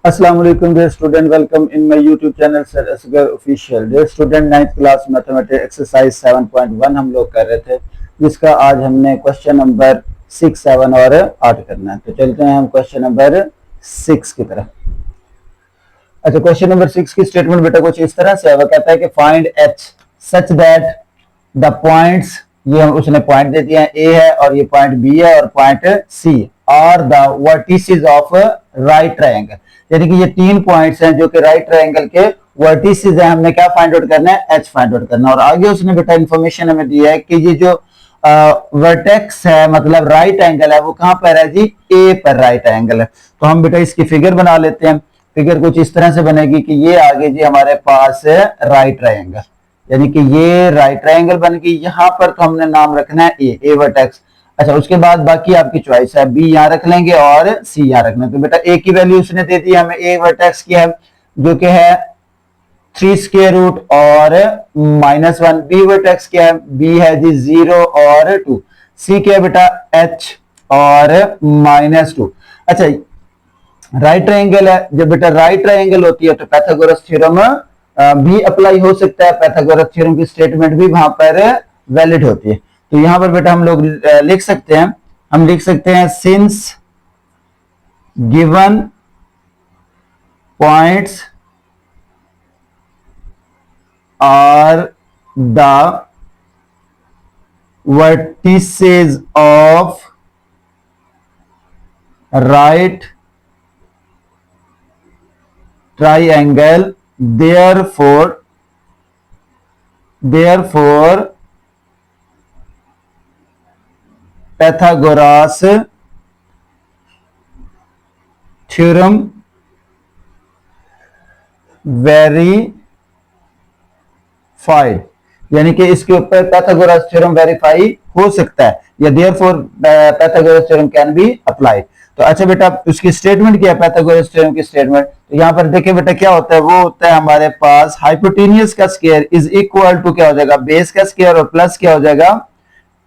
अस्सलाम वालेकुम dear student, welcome in my YouTube channel sir Asgar official. Dear student, 9th class mathematics exercise 7.1 हम लोग कर रहे थे, जिसका आज हमने क्वेश्चन नंबर 6, 7 और 8 करना है। तो चलते हैं हम क्वेश्चन नंबर 6 की तरफ। अच्छा, क्वेश्चन नंबर 6 की स्टेटमेंट बेटा कुछ इस तरह से है। वो कहता है कि find H such that the points, ये उसने पॉइंट दे दिया है, ए है और ये पॉइंट बी है और point C are the vertices of right triangle. यानी कि ये तीन पॉइंट्स हैं जो कि राइट ट्रायंगल के वर्टिसेस हैं। हमने क्या फाइंड आउट करना है? एच फाइंड आउट करना है। और आगे उसने बेटा इंफॉर्मेशन हमें दी है कि ये जो वर्टेक्स है, मतलब राइट एंगल है, वो कहां पर है जी? ए पर राइट एंगल है। तो हम बेटा इसकी फिगर बना लेते हैं। फिगर कुछ इस तरह से बनेगी कि ये आगे जी हमारे पास है राइट ट्रायंगल, यानी कि ये राइट ट्रायंगल बन गई। यहां पर तो हमने नाम रखना है ए वर्टेक्स। अच्छा, उसके बाद बाकी आपकी चॉइस है, बी यहां रख लेंगे और सी यहां रखना। तो बेटा ए की वैल्यू उसने दे दी हमें, ए वर्टेक्स की है जो कि है 3 स्क्वायर रूट और -1। बी वर्टेक्स क्या है? बी है जी 0 और 2। सी क्या है बेटा? एच और -2। अच्छा, राइट ट्रायंगल है। जब बेटा राइट ट्रायंगल होती है तो पाइथागोरस थ्योरम भी अप्लाई हो सकता है। पाइथागोरस थ्योरम की स्टेटमेंट भी वहां पर वैलिड होती है। तो यहां पर बेटा हम लोग लिख सकते हैं, हम लिख सकते हैं since given points are the vertices of right triangle, therefore Pythagoras theorem verified, यानी कि इसके ऊपर पाइथागोरस थ्योरम वेरीफाई हो सकता है, या therefore Pythagoras theorem can be applied। तो अच्छा बेटा, उसकी स्टेटमेंट क्या है पाइथागोरस थ्योरम की स्टेटमेंट? तो यहां पर देखिए बेटा क्या होता है, वो होता है हमारे पास हाइपोटेनियस का स्क्वायर इज इक्वल टू क्या हो जाएगा? बेस का स्क्वायर और प्लस क्या हो जाएगा?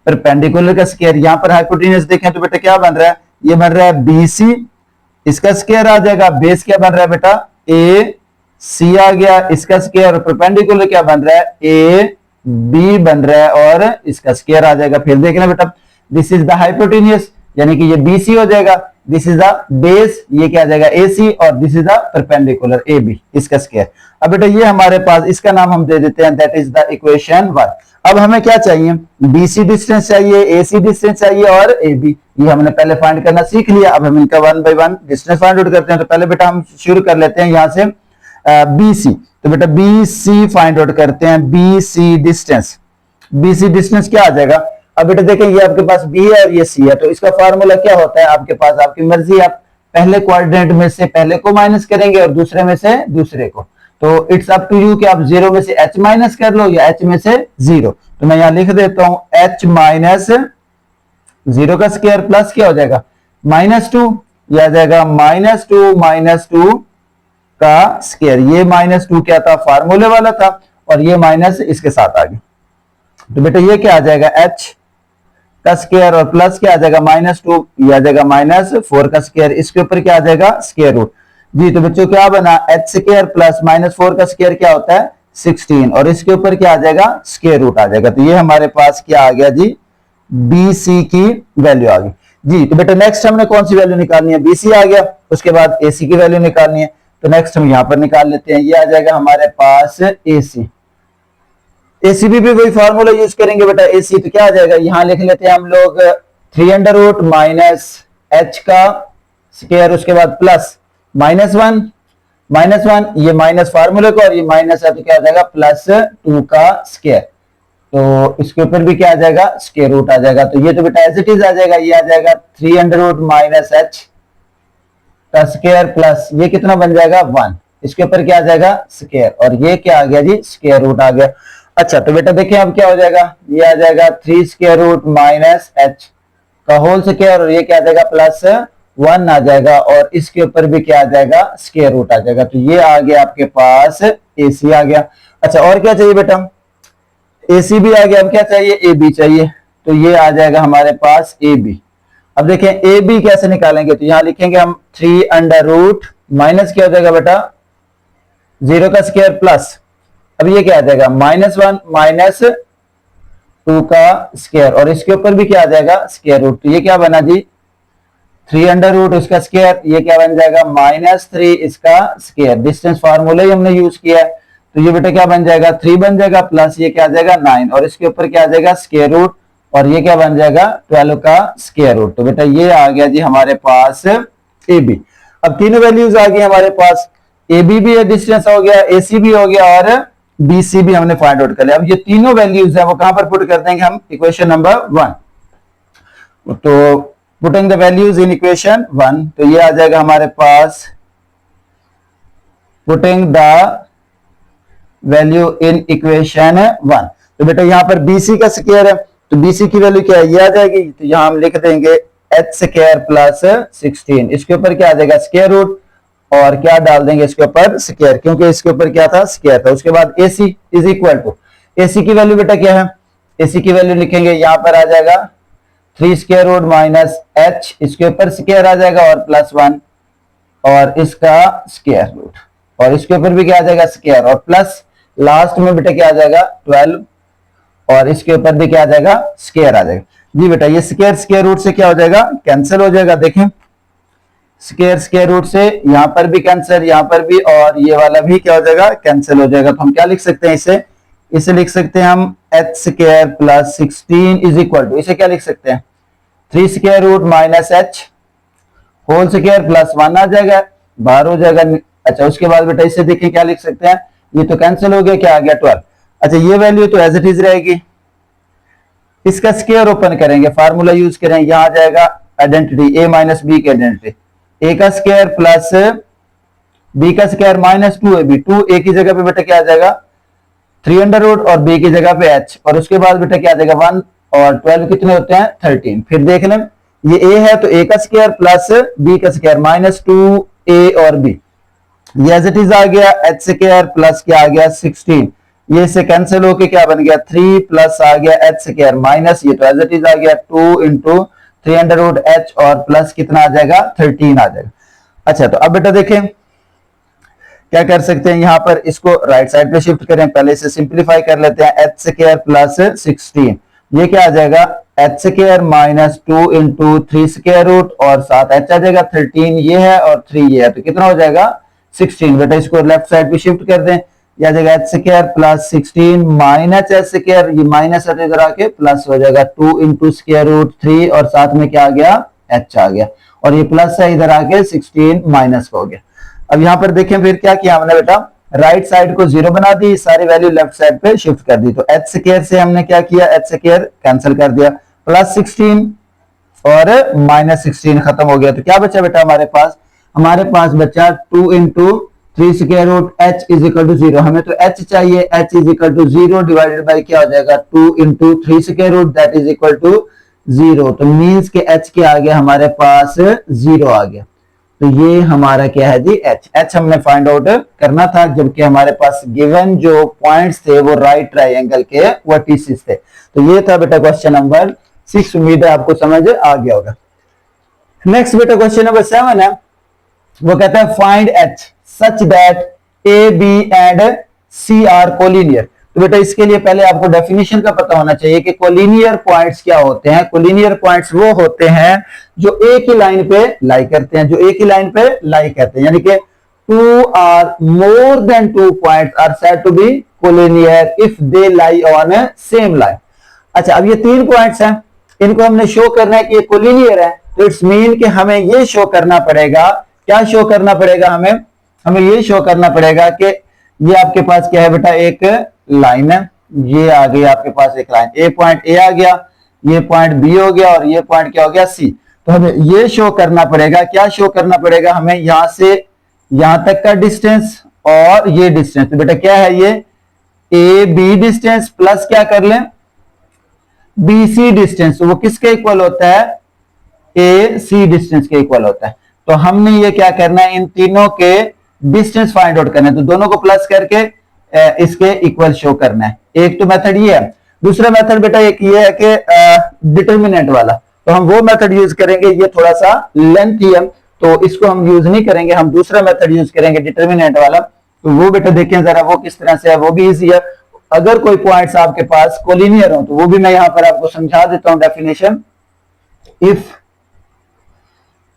परपेंडिकुलर का स्क्वायर। यहां पर हाइपोटेनियस देखें तो बेटा क्या बन रहा है? ये बन रहा है BC, इसका स्क्वायर आ जाएगा। बेस क्या बन रहा है बेटा? AC आ गया, इसका स्क्वायर। और परपेंडिकुलर क्या बन रहा है? AB बन रहा है और इसका स्क्वायर आ जाएगा। फिर देखना बेटा, दिस इज द हाइपोटेनियस, यानी कि ये BC हो जाएगा। दिस इज द बेस, ये क्या आ जाएगा? AC, और this is the perpendicular AB, इसका स्क्वायर। अब बेटा ये हमारे पास, इसका नाम हम दे देते हैं, दैट इज द इक्वेशन 1। अब हमें क्या चाहिए? BC डिस्टेंस चाहिए, AC डिस्टेंस चाहिए और AB। ये हमने पहले फाइंड करना सीख लिया। अब हम इनका 1 बाय 1 डिस्टेंस फाइंड आउट करते हैं। तो पहले बेटा हम शुरू कर लेते हैं यहां से BC। तो बेटा BC फाइंड आउट करते हैं। BC डिस्टेंस क्या आ जाएगा? अब बेटा देखें, ये आपके पास B है और ये C है। तो इसका फार्मूला क्या होता है आपके पास? आपकी मर्जी, आप पहले क्वाड्रेंट में से पहले को माइनस करेंगे और दूसरे में से दूसरे को। तो इट्स अप टू यू कि आप 0 में से H माइनस कर लो या H में से 0। तो मैं यहां लिख देता हूं H माइनस 0 का स्क्वायर प्लस क्या हो जाएगा? -2। यह आ जाएगा -2 का स्क्वायर। ये -2 क्या था? फार्मूले वाला था, और ये माइनस इसके साथ आ गया। तो बेटा ये क्या आ जाएगा? H का स्क्वायर और प्लस क्या आ जाएगा? -2, ये आ जाएगा -4 का स्क्वायर। इसके ऊपर क्या आ जाएगा? स्क्वायर रूट जी। तो बच्चों क्या बना? H स्क्वायर प्लस -4 का स्क्वायर क्या होता है? 16, और इसके ऊपर क्या आ जाएगा? स्क्वायर रूट आ जाएगा। तो ये हमारे पास क्या आ गया जी? BC की वैल्यू आ गई जी। तो बेटा नेक्स्ट हमने कौन सी वैल्यू निकालनी है? BC आ गया, उसके बाद AC की वैल्यू निकालनी है। तो नेक्स्ट हम यहां पर निकाल लेते हैं। ये आ जाएगा हमारे पास AC। ACB भी वही फार्मूला यूज करेंगे बेटा। AC तो क्या आ जाएगा? यहां लिख लेते हैं हम लोग 3√ माइनस H का स्क्वायर, उसके बाद प्लस -1, ये माइनस फार्मूले को, और ये माइनस है तो क्या आ जाएगा? +2 का स्क्वायर। तो इसके ऊपर भी क्या आ जाएगा? स्क्वायर रूट आ जाएगा। तो ये तो बेटा एज इट इज आ जाएगा। ये आ जाएगा 3√ माइनस H का स्क्वायर प्लस ये कितना बन जाएगा? 1। इसके ऊपर क्या आ जाएगा? स्क्वायर, और ये क्या आ गया जी? स्क्वायर रूट आ गया। अच्छा, तो बेटा देखिए अब क्या हो जाएगा? ये आ जाएगा 3√ माइनस H का होल स्क्वायर, और ये क्या आ जाएगा? +1 आ जाएगा, और इसके ऊपर भी क्या आ जाएगा? स्क्वायर रूट आ जाएगा। तो ये आ गया आपके पास AC आ गया। अच्छा, और क्या चाहिए बेटा? AC भी आ गया। अब क्या चाहिए? AB चाहिए। तो ये आ जाएगा हमारे पास AB। अब देखें AB कैसे निकालेंगे? तो यहां लिखेंगे हम 3√ माइनस क्या हो जाएगा बेटा, 0 का स्क्वायर प्लस, अब ये क्या आ जाएगा -1 माइनस 2 का स्क्वायर, और इसके ऊपर भी क्या आ जाएगा स्क्वायर रूट, तो ये क्या बना जी 3 अंडर रूट उसका स्क्वायर, ये क्या बन जाएगा -3 इसका स्क्वायर, डिस्टेंस फार्मूला ही हमने यूज किया है, तो ये बेटा क्या बन जाएगा 3 बन जाएगा, प्लस ये क्या आ जाएगा 9, और इसके ऊपर क्या आ जाएगा स्क्वायर रूट, और ये क्या बन जाएगा 12 का स्क्वायर रूट। तो बेटा ये आ गया जी हमारे पास ए बी। अब तीनों वैल्यूज आ गई हमारे पास, ए बी भी डिस्टेंस हो गया, ए सी भी हो गया, और बी सी भी हमने फाइंड आउट कर लिया। अब ये तीनों वैल्यूज है वो कहां पर पुट कर देंगे हम, इक्वेशन नंबर 1। तो putting the values in equation 1, तो ये आ जाएगा हमारे पास putting the value in equation 1। तो बेटा यहां पर BC का स्क्वायर है, तो BC की वैल्यू क्या है, ये आ जाएगी, तो यहां हम लिख देंगे h स्क्वायर प्लस 16, इसके ऊपर क्या आ जाएगा स्क्वायर रूट, और क्या डाल देंगे इसके ऊपर स्क्वायर, क्योंकि इसके ऊपर क्या था स्क्वायर था। उसके बाद AC is equal to, AC की वैल्यू बेटा क्या है, AC की वैल्यू लिखेंगे यहां पर आ जाएगा 3 स्क्वायर रूट माइनस h, इसके ऊपर स्क्वायर आ जाएगा और +1, और इसका स्क्वायर रूट, और इसके ऊपर भी क्या आ जाएगा स्क्वायर, और प्लस लास्ट में बेटा क्या आ जाएगा 12, और इसके ऊपर भी क्या आ जाएगा स्क्वायर आ जाएगा जी। बेटा ये स्क्वायर स्क्वायर रूट से क्या हो जाएगा कैंसिल हो जाएगा, देखें स्क्वायर स्क्वायर रूट से यहां पर भी कैंसिल, यहां पर भी, और ये वाला भी क्या हो जाएगा कैंसिल हो जाएगा। तो हम क्या लिख सकते हैं इसे लिख सकते हैं हम h square plus 16 is equal to, इसे क्या लिख सकते हैं 3 square root minus h whole square plus 1 आ जाएगा, बाहर हो जाएगा। अच्छा उसके बाद बेटा इसे देखिए क्या लिख सकते हैं, ये तो कैंसिल हो गया, क्या आ गया 12। अच्छा ये वैल्यू तो एज इट इज रहेगी, इसका स्क्वायर ओपन करेंगे, फार्मूला यूज करेंगे, यहां आ जाएगा आइडेंटिटी a माइनस बी की आइडेंटिटी, a का स्क्वायर प्लस b का स्क्वायर माइनस 2ab, 2 a की जगह पे बेटा क्या आ जाएगा 3 अंडर रूट, और b की जगह पे h, और उसके बाद बेटा क्या आ जाएगा 1, और 12 कितने होते हैं 13। फिर देख लें ये a है तो a का स्क्वायर प्लस b का स्क्वायर माइनस 2a और b, ये एज इट इज आ गया h स्क्वायर प्लस क्या आ गया 16, ये से कैंसिल होके क्या बन गया 3 प्लस आ गया h स्क्वायर माइनस, ये तो एज इट इज आ गया 2 इंटू 3 अंडर रूट h, और प्लस कितना आ जाएगा 13 आ जाएगा। अच्छा तो अब बेटा देखें क्या कर सकते हैं, यहां पर इसको राइट साइड पे शिफ्ट करें, पहले इसे सिंप्लीफाई कर लेते हैं, h स्क्वायर प्लस 16, ये क्या आ जाएगा h square minus 2 into 3 square root, और साथ h आ जाएगा 13 ये है और 3 ये है, तो कितना हो जाएगा 16। बेटा इसको लेफ्ट साइड पे शिफ्ट कर दें, यह आ जाएगा h square plus 16 minus h square, ये माइनस इधर आके प्लस हो जाएगा 2 इंटू स्क्वायर रूट 3, और साथ में क्या आ गया h आ गया, और ये प्लस है इधर आके 16 माइनस हो गया। अब यहां पर देखें फिर क्या किया हमने बेटा, राइट साइड को 0 बना दी, सारी वैल्यू लेफ्ट साइड पे शिफ्ट कर दी, तो h स्क्वायर से हमने क्या किया h स्क्वायर कैंसिल कर दिया, प्लस 16 और माइनस 16 खत्म हो गया, तो क्या बचा बेटा हमारे पास बचा 2 into 3 square root h is equal to 0, हमें तो h चाहिए, h is equal to 0 divided by क्या हो जाएगा 2 into 3 square root that is equal to 0, तो मींस के h क्या आ गया हमारे पास 0 आ गया, तो ये हमारा क्या है जी h हमने फाइंड आउट करना था, जबकि हमारे पास गिवन जो पॉइंट्स थे वो राइट ट्रायंगल के वर्टिसेस थे। तो ये था बेटा क्वेश्चन नंबर 6, उम्मीद है आपको समझ आ गया होगा। नेक्स्ट बेटा क्वेश्चन नंबर 7 है, वो कहता है find h such that a b and c are collinear. तो बेटा इसके लिए पहले आपको डेफिनेशन का पता होना चाहिए कि कोलिनियर पॉइंट्स क्या होते हैं। कोलिनियर पॉइंट्स वो होते हैं जो एक ही लाइन पे लाई करते हैं, यानी कि 2 or more than 2 points are said to be collinear if they lie on a same line. अच्छा अब ये 3 पॉइंट्स हैं, इनको हमने शो करना है कि ये कोलिनियर है, तो इट्स मीन कि हमें ये शो करना पड़ेगा, क्या शो करना पड़ेगा हमें ये शो करना पड़ेगा कि ये आपके पास क्या है बेटा एक लाइन है, ये आ गई आपके पास एक लाइन, ए पॉइंट ए आ गया, ये पॉइंट बी हो गया, और ये पॉइंट क्या हो गया सी। तो हमें ये शो करना पड़ेगा, क्या शो करना पड़ेगा हमें, यहां से यहां तक का डिस्टेंस और ये डिस्टेंस। तो बेटा क्या है ये ए बी डिस्टेंस प्लस क्या कर लें बी सी डिस्टेंस, तो वो किसके इक्वल होता है ए सी डिस्टेंस के इक्वल होता है। तो हमने ये क्या करना है, इन तीनों के डिस्टेंस फाइंड आउट करना है, तो दोनों को प्लस करके इसके इक्वल शो करना है। एक तो मेथड ये है, दूसरा मेथड बेटा एक ये है कि डिटरमिनेंट वाला, तो हम वो मेथड यूज करेंगे, ये थोड़ा सा लेंथ ही है, तो इसको हम यूज नहीं करेंगे, हम दूसरा मेथड यूज करेंगे डिटर्मिनेंट वाला। तो वो बेटा देखें जरा वो किस तरह से है, वो भी इजी है। अगर कोई पॉइंट्स आपके पास कोलिनियर हो तो वो भी मैं यहां पर आपको समझा देता हूं डेफिनेशन। इफ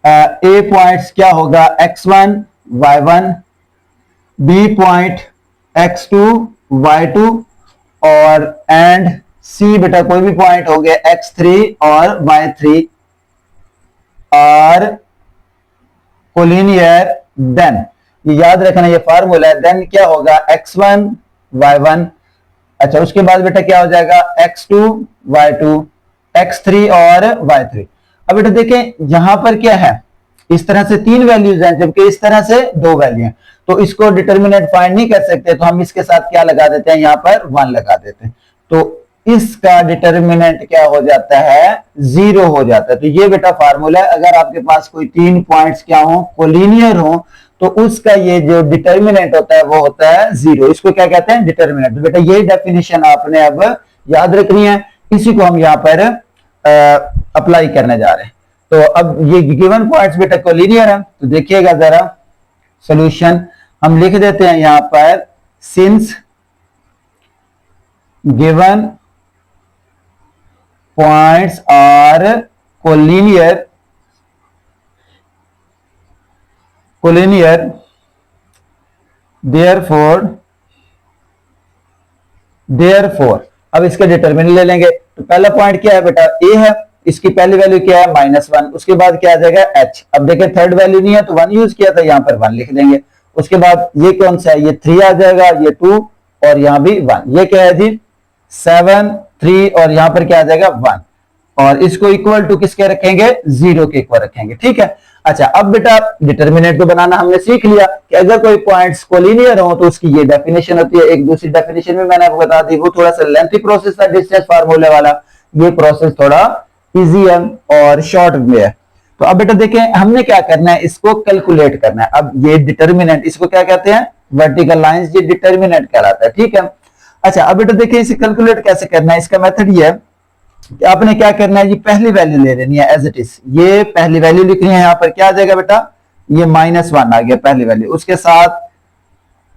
ए पॉइंट्स क्या होगा x1 y1, B point x2 y2 और एंड सी बेटा कोई भी पॉइंट हो गया x3 और y3 और कोलिनियर, देन ये याद रखना ये फार्मूला है, देन क्या होगा x1 y1, अच्छा उसके बाद बेटा क्या हो जाएगा x2 y2, x3 और y3। अब बेटा देखें यहां पर क्या है, इस तरह से 3 वैल्यूज हैं जबकि इस तरह से 2 वैल्यू हैं, तो इसको डिटर्मिनेंट फाइंड नहीं कर सकते, तो हम इसके साथ क्या लगा देते हैं, यहां पर 1 लगा देते हैं, तो इसका डिटर्मिनेंट क्या हो जाता है, 0 हो जाता है। तो ये बेटा फार्मूला है, अगर आपके पास कोई 3 पॉइंट्स क्या हो, कोलिनियर हो, तो उसका ये जो डिटर्मिनेंट होता है वो होता है 0, इसको क्या कहते हैं, डिटर्मिनेंट। तो बेटा ये डेफिनेशन आपने अब याद रखनी है, इसी को हम यहाँ पर अप्लाई करने जा रहे हैं। तो अब ये गिवन पॉइंट्स बेटा कोलिनियर है, तो देखिएगा जरा सॉल्यूशन हम लिख देते हैं यहां पर, since given points are collinear therefore अब इसके डिटरमिनेंट ले लेंगे। तो पहला पॉइंट क्या है बेटा, ए है, इसकी पहली वैल्यू क्या है -1, उसके बाद क्या आ जाएगा h। अब देखें थर्ड वैल्यू नहीं है तो 1 यूज किया था, यहां पर 1 लिख देंगे। उसके बाद ये कौन सा है, ये 3 आ जाएगा, ये 2 और यहां भी 1, ये क्या है जी 7 3 और यहां पर क्या आ जाएगा 1, और इसको इक्वल टू किसके रखेंगे, 0 के इक्वल रखेंगे, ठीक है। अच्छा अब बेटा डिटर्मिनेंट तो बनाना हमने सीख लिया कि अगर कोई पॉइंट्स कोलिनियर हो तो उसकी ये डेफिनेशन होती है। एक दूसरी डेफिनेशन में मैंने आपको बता दी, वो थोड़ा सा लेंथी प्रोसेस था डिस्टेंस फार्मूले वाला, ये प्रोसेस थोड़ा इजी है और शॉर्ट में है। तो अब बेटा देखें हमने क्या करना है, इसको कैलकुलेट करना है। अब ये डिटर्मिनेंट, इसको क्या कहते हैं, वर्टिकल लाइंस, ये डिटर्मिनेंट कहलाता है, ठीक है। अच्छा अब बेटा देखिए इसे कैलकुलेट कैसे करना है, इसका मेथड ये है कि आपने क्या करना है, ये पहली वैल्यू ले लेनी है एज इट इज, ये पहली वैल्यू लिखनी है, यहां पर क्या आ जाएगा बेटा, ये -1 आ गया पहली वैल्यू, उसके साथ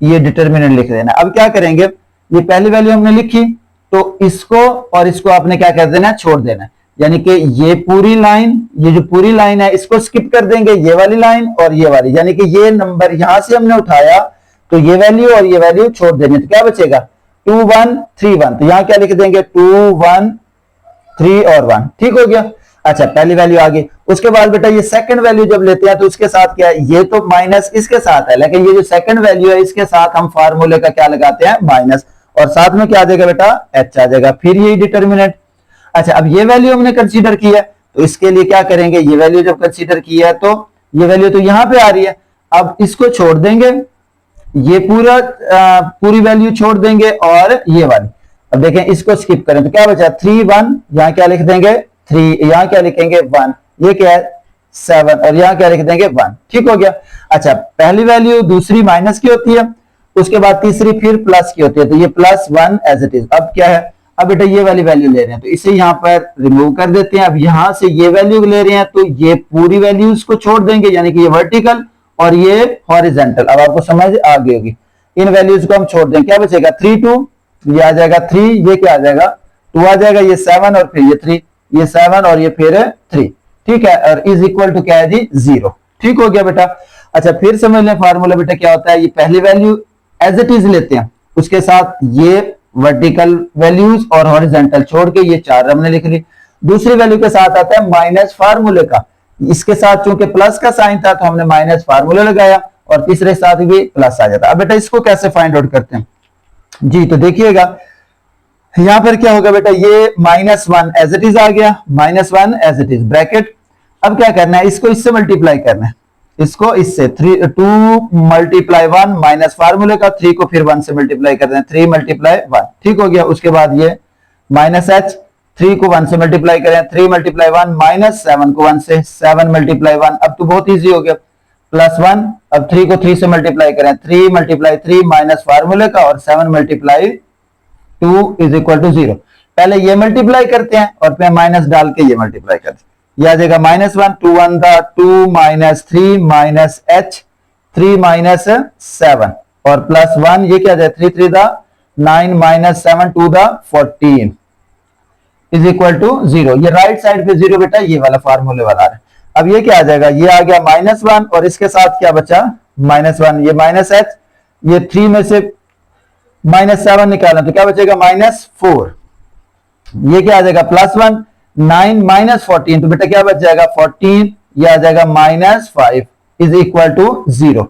ये डिटर्मिनेंट लिख देना। अब क्या करेंगे, ये पहली वैल्यू हमने लिखी तो इसको और इसको आपने क्या कर देना है, छोड़ देना है, यानी कि ये पूरी लाइन, ये जो पूरी लाइन है इसको स्किप कर देंगे, ये वाली लाइन और ये वाली, यानी कि ये नंबर यहां से हमने उठाया तो ये वैल्यू और ये वैल्यू छोड़ देनी, तो क्या बचेगा 2 1 3 1, तो यहां क्या लिख देंगे 2 1 3 और 1, ठीक हो गया। अच्छा पहली वैल्यू आ गई, उसके बाद बेटा ये सेकंड वैल्यू जब लेते हैं तो उसके साथ क्या है, ये तो माइनस इसके साथ है, लेकिन ये जो सेकंड वैल्यू है इसके साथ हम फार्मूले का क्या लगाते हैं, माइनस, और साथ में क्या आ जाएगा बेटा, h आ जाएगा, फिर यही डिटर्मिनेंट। अच्छा अब ये वैल्यू हमने कंसीडर की है तो इसके लिए क्या करेंगे, ये वैल्यू जब कंसीडर की है तो ये वैल्यू तो यहां पे आ रही है, अब इसको छोड़ देंगे, ये पूरी वैल्यू छोड़ देंगे और ये वाली, अब देखें इसको स्किप करें तो क्या बचा 3 1, यहां क्या लिख देंगे 3, यहां क्या लिखेंगे 1, ये क्या है 7 और यहां क्या लिख देंगे 1, ठीक हो गया। अच्छा पहली वैल्यू दूसरी माइनस की होती है, उसके बाद तीसरी फिर प्लस की होती है, तो ये +1 एज इट इज। अब क्या है, अब बेटा ये वाली वैल्यू ले रहे हैं तो इसे यहां पर रिमूव कर देते हैं। अब यहां से ये वैल्यू ले रहे हैं तो ये पूरी वैल्यूज को छोड़ देंगे, यानी कि ये वर्टिकल और ये हॉरिजेंटल, अब आपको समझ आ गई होगी, इन वैल्यूज को हम छोड़ देंगे, क्या बचेगा 3 2, ये आ जाएगा 3, ये क्या आ जाएगा 2 आ जाएगा, ये 7 और फिर ये 3, ये 7 और ये फिर 3, ठीक है, और इज इक्वल टू क्या है जी 0, ठीक हो गया बेटा। अच्छा फिर समझ लें फार्मूला बेटा क्या होता है, ये पहली वैल्यू एज इट इज लेते हैं, उसके साथ ये वर्टिकल वैल्यूज और हॉरिजॉन्टल छोड़ के ये 4 हमने लिख ली। दूसरी वैल्यू के साथ आता है माइनस फार्मूले का, इसके साथ चूंकि प्लस का साइन था तो हमने माइनस फार्मूला लगाया और तीसरे साथ भी प्लस आ जाता। अब बेटा इसको कैसे फाइंड आउट करते हैं जी, तो देखिएगा यहां पर क्या होगा बेटा, ये -1 एज इट इज आ गया, -1 एज इट इज ब्रैकेट। अब क्या करना है, इसको इससे मल्टीप्लाई करना है, इसको इससे 2 मल्टीप्लाई 1 माइनस फार्मूले का 3 को फिर 1 से मल्टीप्लाई कर दें, 3 मल्टीप्लाई 1, ठीक हो गया। उसके बाद ये -h, 3 को 1 से मल्टीप्लाई करें, 3 मल्टीप्लाई 1 -7 को 1 से, 7 मल्टीप्लाई 1, अब तो बहुत इजी हो गया, +1, अब 3 को 3 से मल्टीप्लाई करें, 3 मल्टीप्लाई 3 माइनस फार्मूले का और 7 मल्टीप्लाई 2 इज इक्वल टू 0। पहले ये मल्टीप्लाई करते हैं और फिर माइनस डाल के ये मल्टीप्लाई करते हैं, ये आ जाएगा -1, 2 1 द 2 -3 माइनस h 3 माइनस 7 और +1, ये क्या आ जाएगा 3 3 द 9 माइनस 7 2 द 14 इज इक्वल टू 0। ये राइट साइड पे 0 बेटा, ये वाला फार्मूले वाला है। अब ये क्या आ जाएगा, ये आ गया -1 और इसके साथ क्या बचा -1, ये -h, ये 3 में से -7 निकालना तो क्या बचेगा -4, ये क्या आ जाएगा +1 9 माइनस 14 तो बेटा क्या बच जाएगा 14, ये आ जाएगा -5 इज इक्वल टू 0।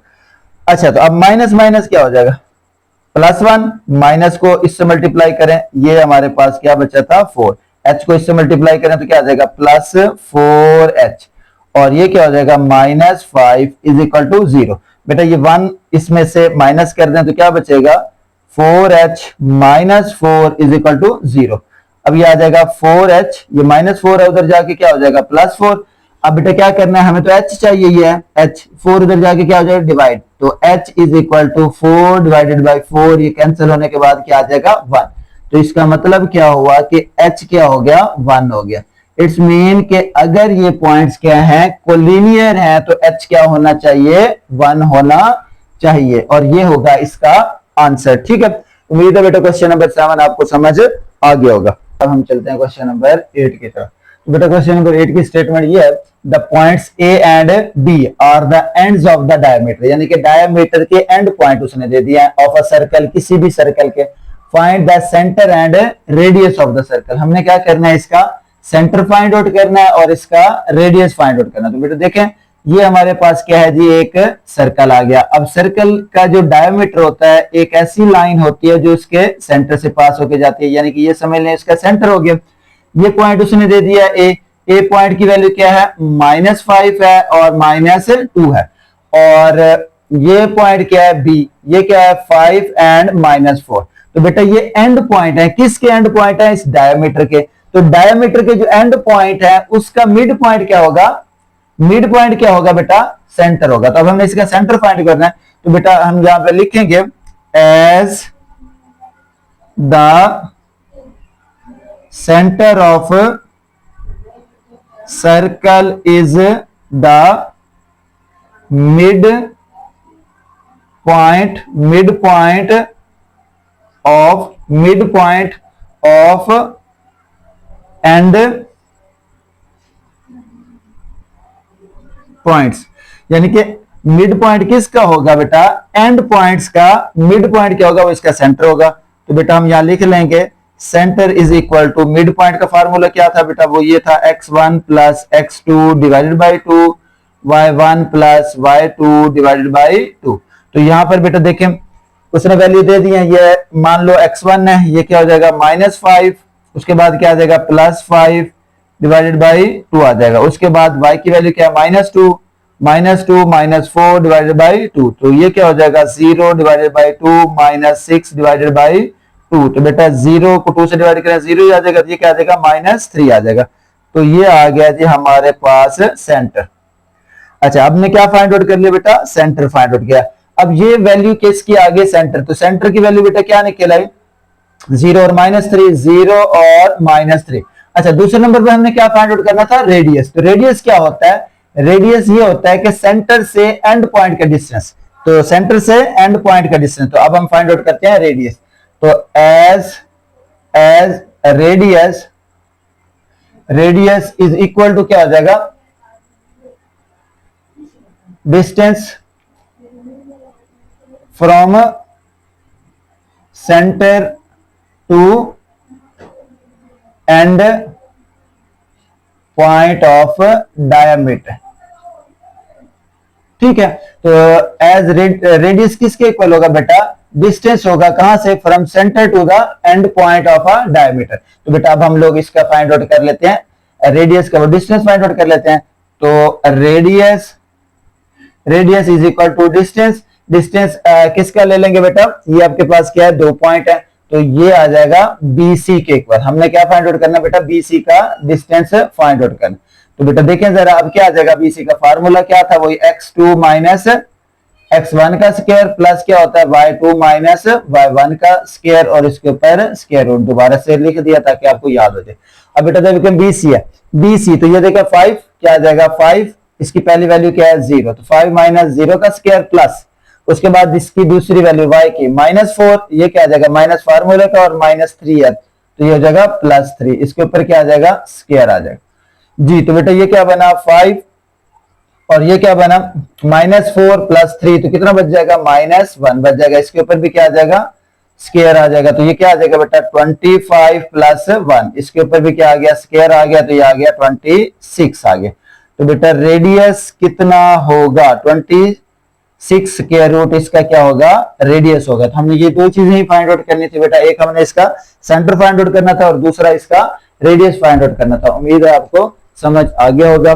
अच्छा तो अब माइनस माइनस क्या हो जाएगा, +1 माइनस को इससे मल्टीप्लाई करें, ये हमारे पास क्या बचा था 4, h को इससे मल्टीप्लाई करें तो क्या आ जाएगा +4h और ये क्या हो जाएगा -5 इज इक्वल टू 0। बेटा ये 1 इसमें से माइनस कर दें तो क्या बचेगा 4h minus 4 is equal to 0। अब ये आ जाएगा 4h, ये -4 है उधर जाके क्या हो जाएगा +4। अब बेटा क्या करना है, हमें तो h चाहिए, ये है h, 4 उधर जाके क्या हो जाएगा डिवाइड, तो h is equal to 4 divided by 4, ये कैंसिल होने के बाद क्या आ जाएगा 1। तो इसका मतलब क्या हुआ कि h क्या हो गया 1 हो गया। इट्स मीन कि अगर ये पॉइंट्स क्या हैं कोलिनियर हैं तो h क्या होना चाहिए 1 होना चाहिए और ये होगा इसका आंसर। ठीक है, उम्मीद है बेटा क्वेश्चन नंबर 7 आपको समझ आ गया होगा। अब हम चलते हैं क्वेश्चन नंबर 8 की तरफ। तो बेटा क्वेश्चन नंबर 8 की स्टेटमेंट ये है, the points A and B are the ends of the diameter, यानी कि डायमीटर के एंड पॉइंट उसने दे दिया है ऑफ अ सर्कल, किसी भी सर्कल के। Find the centre and radius of the circle, हमने क्या करना है इसका सेंटर फाइंड आउट करना है और इसका रेडियस फाइंड आउट करना है। तो बेटा देखें ये हमारे पास क्या है जी, एक सर्कल आ गया। अब सर्कल का जो डायमीटर होता है एक ऐसी लाइन होती है जो उसके सेंटर से पास होके जाती है, यानी कि ये समझ लें इसका सेंटर हो गया। ये पॉइंट उसने दे दिया ए पॉइंट की वैल्यू क्या है -5 है और -2 है, और ये पॉइंट क्या है बी, ये क्या है 5 एंड -4। तो बेटा ये एंड पॉइंट है, किसके एंड पॉइंट है इस डायमीटर के। तो डायमीटर के जो एंड पॉइंट है उसका मिड पॉइंट क्या होगा, मिड पॉइंट क्या होगा बेटा सेंटर होगा। तो अब हमने इसका सेंटर फाइंड करना है, तो बेटा हम यहां पे लिखेंगे as the centre of circle is the mid point of end points, यानी कि मिड पॉइंट किसका होगा बेटा एंड पॉइंट्स का मिड पॉइंट क्या होगा वो इसका सेंटर होगा। तो बेटा हम यहां लिख लेंगे centre is equal to, mid point का फार्मूला क्या था बेटा, वो ये था x1 plus x2 divided by 2, y1 plus y2 divided by 2। तो यहां पर बेटा देखें उसने वैल्यू दे दी है, ये मान लो x1 है, ये क्या हो जाएगा -5, उसके बाद क्या आ जाएगा +5 डिवाइडेड बाई 2 आ जाएगा। उसके बाद y की वैल्यू क्या है -2 -4 डिवाइडेड बाई 2, तो ये क्या हो जाएगा 0 डिवाइडेड बाई 2 -6 डिवाइडेड बाई 2। तो बेटा 0 को 2 से डिवाइड करें 0 ही आ जाएगा, तो ये क्या आ जाएगा -3 आ जाएगा। तो ये आ गया जी हमारे पास सेंटर। अच्छा अब ने क्या फाइंड आउट कर लिया बेटा, सेंटर फाइंड आउट किया। अब ये वैल्यू किसकी आगे सेंटर, तो सेंटर की वैल्यू बेटा क्या निकल आई 0 और -3, 0 और -3। अच्छा दूसरे नंबर पे हमने क्या फाइंड आउट करना था रेडियस। तो रेडियस क्या होता है, रेडियस ये होता है कि सेंटर से एंड पॉइंट का डिस्टेंस, तो सेंटर से एंड पॉइंट का डिस्टेंस। तो अब हम फाइंड आउट करते हैं रेडियस। तो as radius is equal to क्या हो जाएगा distance from centre to end point of diameter. ठीक है, तो एज रेडियस किसके इक्वल होगा बेटा, डिस्टेंस होगा कहां से, from centre to the end point of a diameter. तो बेटा अब हम लोग इसका फाइंड आउट कर लेते हैं, रेडियस का वो डिस्टेंस फाइंड आउट कर लेते हैं। तो radius is equal to distance किसका ले लेंगे बेटा, ये आपके पास क्या है 2 पॉइंट है, तो ये आ जाएगा BC के इक्वल। हमने क्या फाइंड आउट करना बेटा, BC का डिस्टेंस फाइंड आउट करना। तो बेटा देखें जरा अब क्या आ जाएगा, BC का फार्मूला क्या था, वही x2 माइनस x1 का स्क्वायर प्लस क्या होता है y2 माइनस y1 का स्क्वायर और इसके ऊपर स्क्वायर रूट दोबारा से लिख दिया ताकि आपको याद हो जाए। अब बेटा जब BC है, BC तो ये देखा 5 क्या आ जाएगा 5, इसकी पहली वैल्यू क्या है 0, तो 5 माइनस 0 का स्क्वायर प्लस उसके बाद इसकी दूसरी वैल्यू y की -4, ये क्या आ जाएगा माइनस फार्मूले का और -3 है तो ये हो जाएगा +3, इसके ऊपर क्या आ जाएगा स्क्वायर आ जाएगा जी। तो बेटा ये क्या बना 5 और ये क्या बना -4 + 3 तो कितना बच जाएगा -1 बच जाएगा, इसके ऊपर भी क्या आ जाएगा स्क्वायर आ जाएगा, तो ये क्या आ जाएगा बेटा 25 + 1, इसके ऊपर भी क्या आ गया स्क्वायर आ गया तो ये आ गया 26 आ गया। तो बेटा रेडियस कितना होगा 26 स्क्वायर रूट इसका क्या होगा रेडियस होगा। तो हमने ये दो चीजें ही फाइंड आउट करनी थी बेटा, एक हमने इसका सेंटर फाइंड आउट करना था और दूसरा इसका रेडियस फाइंड आउट करना था। उम्मीद है आपको समझ आ गया होगा।